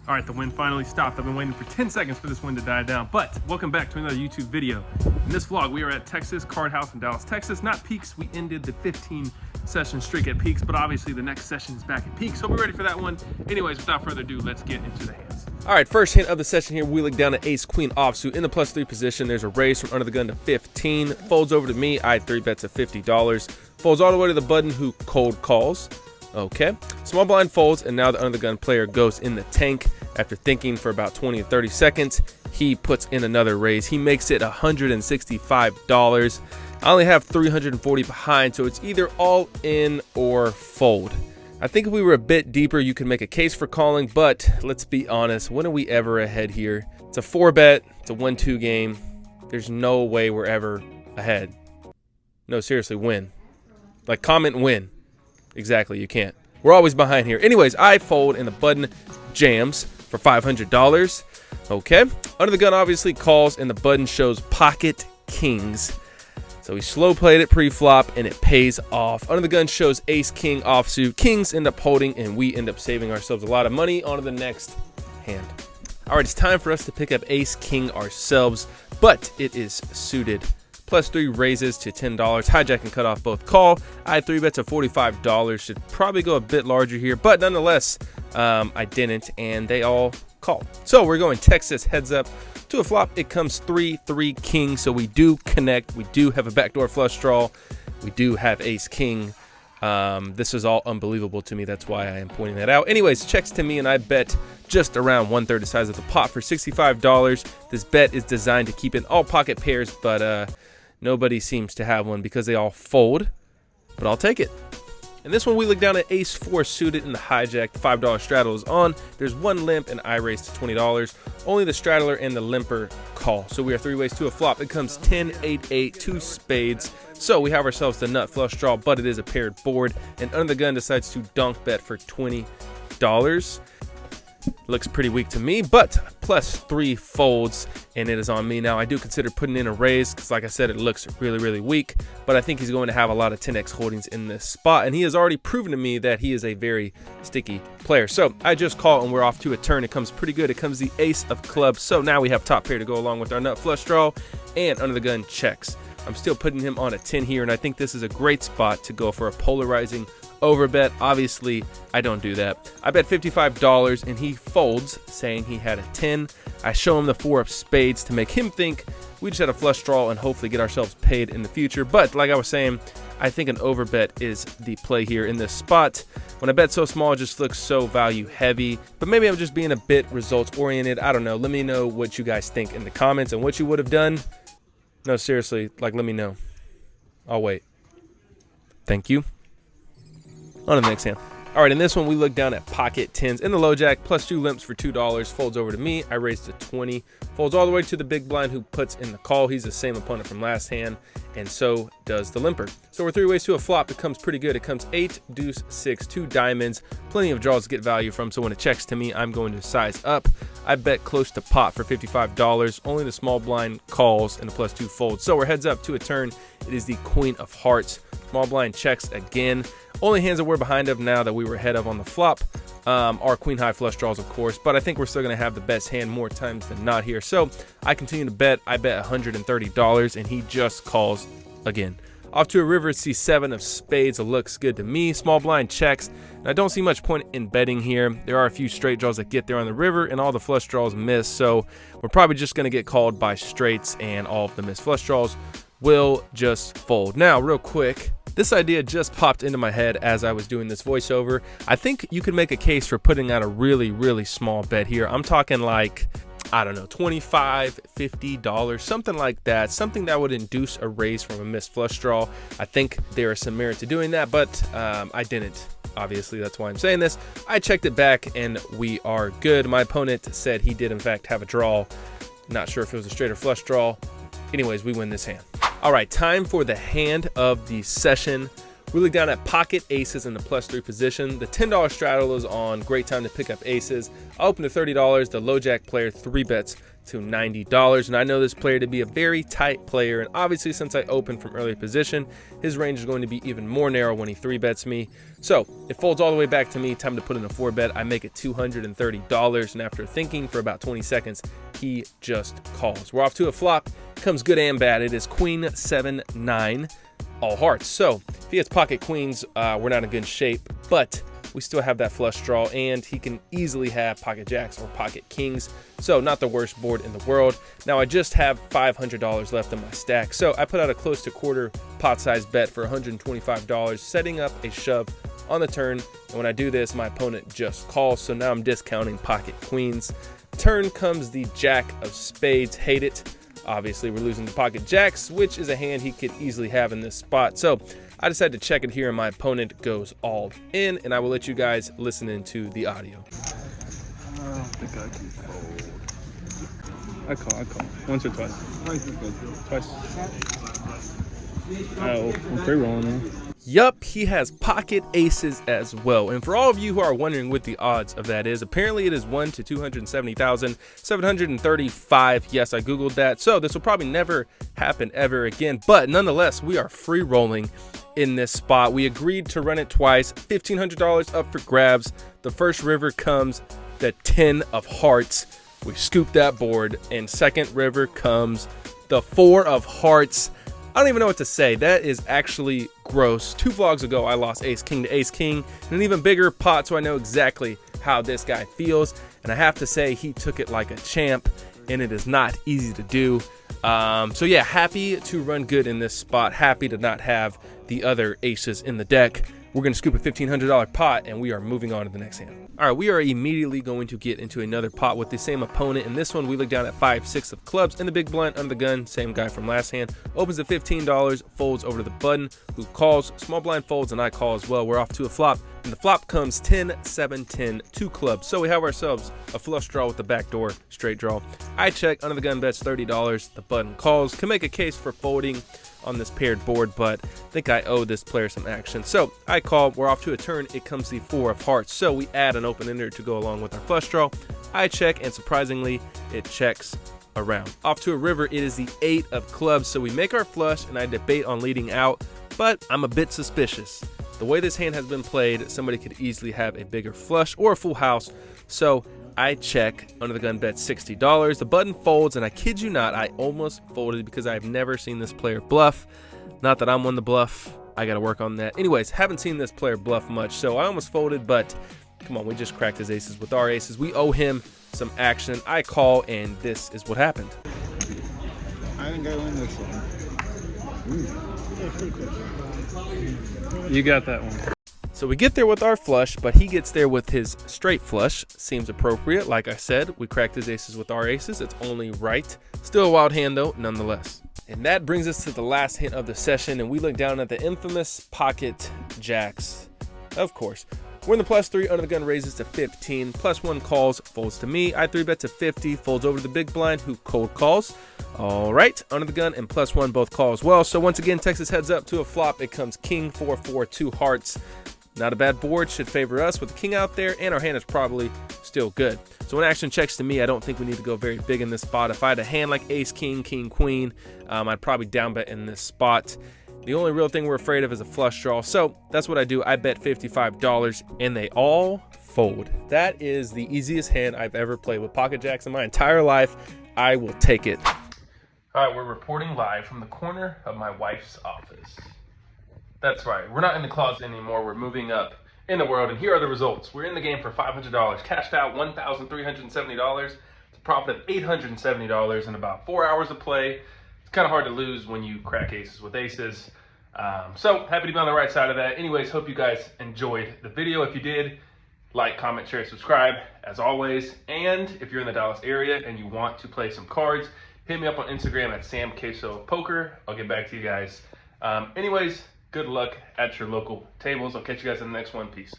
All right, the wind finally stopped. I've been waiting for 10 seconds for this wind to die down, but welcome back to another YouTube video. In this vlog, we are at Texas Card House in Dallas, Texas. Not Peaks, we ended the 15 session streak at Peaks, but obviously the next session is back at Peaks, so we're ready for that one. Anyways, without further ado, let's get into the hands. All right, first hand of the session here, wheeling down an ace queen offsuit in the +3 position. There's a raise from under the gun to 15. Folds over to me, I 3-bets of $50. Folds all the way to the button who cold calls. Okay, small blind folds, and now the under the gun player goes in the tank. After thinking for about 20 to 30 seconds, he puts in another raise. He makes it $165. I only have 340 behind, so it's either all in or fold. I think if we were a bit deeper, you could make a case for calling, but let's be honest, when are we ever ahead here? It's a 4-bet, it's a 1-2 game. There's no way we're ever ahead. No, seriously, win. Like, comment win. Exactly, you can't. We're always behind here. Anyways, I fold and the button jams for $500. Okay, under the gun obviously calls and the button shows pocket kings. So we slow played it pre-flop and it pays off. Under the gun shows ace king offsuit. Kings end up holding and we end up saving ourselves a lot of money. On to the next hand. All right, it's time for us to pick up ace king ourselves, but it is suited. +3 raises to $10. Hijack and cut off both call. I 3-bets of $45. Should probably go a bit larger here, but nonetheless, I didn't, and they all call. So we're going Texas heads up to a flop. It comes 3-3 king, so we do connect. We do have a backdoor flush draw. We do have ace king. This is all unbelievable to me. That's why I am pointing that out. Anyways, checks to me, and I bet just around 1/3 the size of the pot for $65. This bet is designed to keep in all pocket pairs, but nobody seems to have one because they all fold, but I'll take it. And this one, we look down at ace 4 suited in the hijack. The $5 straddle is on. There's one limp and I raise to $20. Only the straddler and the limper call. So we are 3 ways to a flop. It comes 10, 8, 8, 2 spades. So we have ourselves the nut flush draw, but it is a paired board. And under the gun decides to donk bet for $20. Looks pretty weak to me, but +3 folds and it is on me. Now I do consider putting in a raise because, like I said, it looks really, really weak, but I think he's going to have a lot of 10x holdings in this spot, and he has already proven to me that he is a very sticky player. So I just call and we're off to a turn. It comes pretty good. It comes the ace of clubs. So now we have top pair to go along with our nut flush draw, and under the gun checks. I'm still putting him on a 10 here, and I think this is a great spot to go for a polarizing overbet. Obviously, I don't do that. I bet $55 and he folds, saying he had a 10. I show him the 4 of spades to make him think we just had a flush draw and hopefully get ourselves paid in the future. But like I was saying, I think an overbet is the play here in this spot. When I bet so small, it just looks so value heavy. But maybe I'm just being a bit results oriented. I don't know. Let me know what you guys think in the comments and what you would have done. No, seriously, like, let me know. I'll wait. Thank you. On to the next hand. All right, in this one, we look down at pocket 10s in the low jack, +2 limps for $2. Folds over to me. I raise to 20. Folds all the way to the big blind who puts in the call. He's the same opponent from last hand, and so does the limper. So we're 3 ways to a flop. It comes pretty good. It comes 8, deuce, 6, 2 diamonds. Plenty of draws to get value from, so when it checks to me, I'm going to size up. I bet close to pot for $55. Only the small blind calls and the +2 folds. So we're heads up to a turn. It is the queen of hearts. Small blind checks again. Only hands that we're behind of now that we were ahead of on the flop are queen high flush draws, of course, but I think we're still going to have the best hand more times than not here. So I continue to bet. I bet $130 and he just calls again. Off to a river, see 7 of spades. It looks good to me. Small blind checks, and I don't see much point in betting here. There are a few straight draws that get there on the river, and all the flush draws miss, so we're probably just going to get called by straights, and all of the missed flush draws will just fold. Now, real quick, this idea just popped into my head as I was doing this voiceover. I think you could make a case for putting out a really, really small bet here. I'm talking like, I don't know, $25, $50, something like that. Something that would induce a raise from a missed flush draw. I think there is some merit to doing that, but I didn't. Obviously, that's why I'm saying this. I checked it back and we are good. My opponent said he did in fact have a draw. Not sure if it was a straight or flush draw. Anyways, we win this hand. All right, time for the hand of the session. We look down at pocket aces in the +3 position. The $10 straddle is on. Great time to pick up aces. I opened to $30. The low jack player 3 bets to $90. And I know this player to be a very tight player. And obviously, since I opened from early position, his range is going to be even more narrow when he 3 bets me. So it folds all the way back to me. Time to put in a 4 bet. I make it $230. And after thinking for about 20 seconds, he just calls. We're off to a flop. Comes good and bad. It is queen 7-9, all hearts. So if he has pocket queens, we're not in good shape, but we still have that flush draw, and he can easily have pocket jacks or pocket kings. So not the worst board in the world. Now I just have $500 left in my stack. So I put out a close to quarter pot size bet for $125, setting up a shove on the turn. And when I do this, my opponent just calls. So now I'm discounting pocket queens. Turn comes the jack of spades. Hate it. Obviously, we're losing the pocket jacks, which is a hand he could easily have in this spot. So I decided to check it here, and my opponent goes all in, and I will let you guys listen into the audio. I don't think I can fold. I call. Once or twice? Twice. Oh, I'm free rolling now. Yup, he has pocket aces as well. And for all of you who are wondering what the odds of that is, apparently it is 1 to 270,735. Yes, I Googled that. So this will probably never happen ever again. But nonetheless, we are free rolling in this spot. We agreed to run it twice. $1,500 up for grabs. The first river comes the 10 of hearts. We scoop that board. And second river comes the 4 of hearts. I don't even know what to say. That is actually gross. 2 vlogs ago, I lost ace king to ace king in an even bigger pot, so I know exactly how this guy feels. And I have to say, he took it like a champ, and it is not easy to do. So yeah, happy to run good in this spot. Happy to not have the other aces in the deck. We're going to scoop a $1,500 pot, and we are moving on to the next hand. All right, we are immediately going to get into another pot with the same opponent. In this one, we look down at 5-6 of clubs in the big blind under the gun. Same guy from last hand. Opens at $15, folds over to the button, who calls. Small blind folds, and I call as well. We're off to a flop, and the flop comes 10-7-10, 2 clubs. So we have ourselves a flush draw with the backdoor straight draw. I check, under the gun bets $30. The button calls. Can make a case for folding on this paired board, but I think I owe this player some action. So I call. We're off to a turn. It comes the 4 of hearts. So we add an open-ender to go along with our flush draw. I check, and surprisingly, it checks around. Off to a river. It is the 8 of clubs. So we make our flush, and I debate on leading out, but I'm a bit suspicious. The way this hand has been played, somebody could easily have a bigger flush or a full house. So I check, under the gun bet $60. The button folds, and I kid you not, I almost folded because I've never seen this player bluff. Not that I'm on the bluff. I got to work on that. Anyways, haven't seen this player bluff much, so I almost folded, but come on, we just cracked his aces with our aces. We owe him some action. I call, and this is what happened. I think I win this one. You got that one. So we get there with our flush, but he gets there with his straight flush. Seems appropriate. Like I said, we cracked his aces with our aces. It's only right. Still a wild hand, though, nonetheless. And that brings us to the last hint of the session, and we look down at the infamous pocket jacks. Of course. We're in the +3, under the gun raises to 15, +1 calls, folds to me. I 3-bet to 50, folds over to the big blind, who cold calls. All right, under the gun and +1 both call as well. So once again, Texas heads up to a flop. It comes king, 4-4, 2 hearts. Not a bad board, should favor us with the king out there, and our hand is probably still good. So when action checks to me, I don't think we need to go very big in this spot. If I had a hand like ace, king, king, queen, I'd probably down bet in this spot. The only real thing we're afraid of is a flush draw. So that's what I do. I bet $55, and they all fold. That is the easiest hand I've ever played with pocket jacks in my entire life. I will take it. All right, we're reporting live from the corner of my wife's office. That's right. We're not in the closet anymore. We're moving up in the world, and here are the results. We're in the game for $500. Cashed out $1,370. It's a profit of $870 in about 4 hours of play. It's kind of hard to lose when you crack aces with aces. So happy to be on the right side of that. Anyways, hope you guys enjoyed the video. If you did, like, comment, share, subscribe, as always. And if you're in the Dallas area and you want to play some cards, hit me up on Instagram at samquesopoker. I'll get back to you guys. Anyways, good luck at your local tables. I'll catch you guys in the next one. Peace.